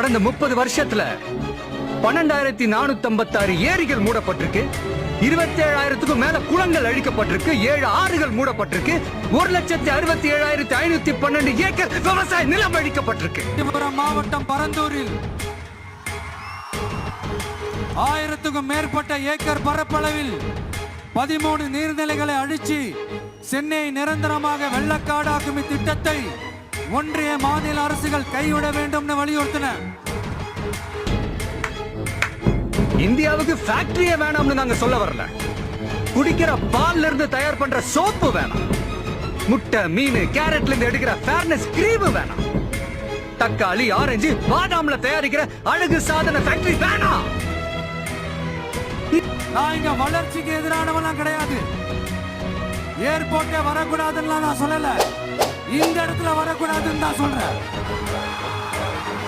கடந்த 30 வருஷத்துல 12,456 ஏரிகள் மூடப்பட்டிருக்கு, 27,000க்கும் மேல குளங்கள் அழிக்கப்பட்டிருக்கு, 7 ஆறுகள் மூடப்பட்டிருக்கு, 1,67,512 ஏக்கர் விவசாய நிலம் அழிக்கப்பட்டிருக்கு. மாவட்டம் பரந்தூரில் 1000க்கும் மேற்பட்ட ஏக்கர் பரப்பளவில் 13 நீர்நிலைகளை அழிச்சு சென்னையை நிரந்தரமாக வெள்ளக்காடாக்கும் இத்திட்டத்தை ஒன்றிய மாநில அரசுகள் கைவிட வேண்டும் வலியுறுத்தின. இந்தியாவுக்கு ஃபேக்டரியே வேணாம்னு நாங்க சொல்ல வரல. குடிக்கிற பால்ல இருந்து தயார் பண்ற சோப்பு வேணாம், முட்டை மீன் கேரட்ல இருந்து எடுக்கிற ஃபேர்னஸ் கிரீம் வேணாம், தக்காளி ஆரஞ்சு பாதாம்ல தயாரிக்கிற அழகு சாதன ஃபேக்டரி வேணாம். நான் இங்க வளர்ச்சிக்கு எதிரானவெல்லாம் கிடையாது. ஏர்போர்ட்டே வரக்கூடாதுன்னு நான் சொல்லல, இந்த இடத்துல வரக்கூடாதுன்னு தான் சொல்றேன்.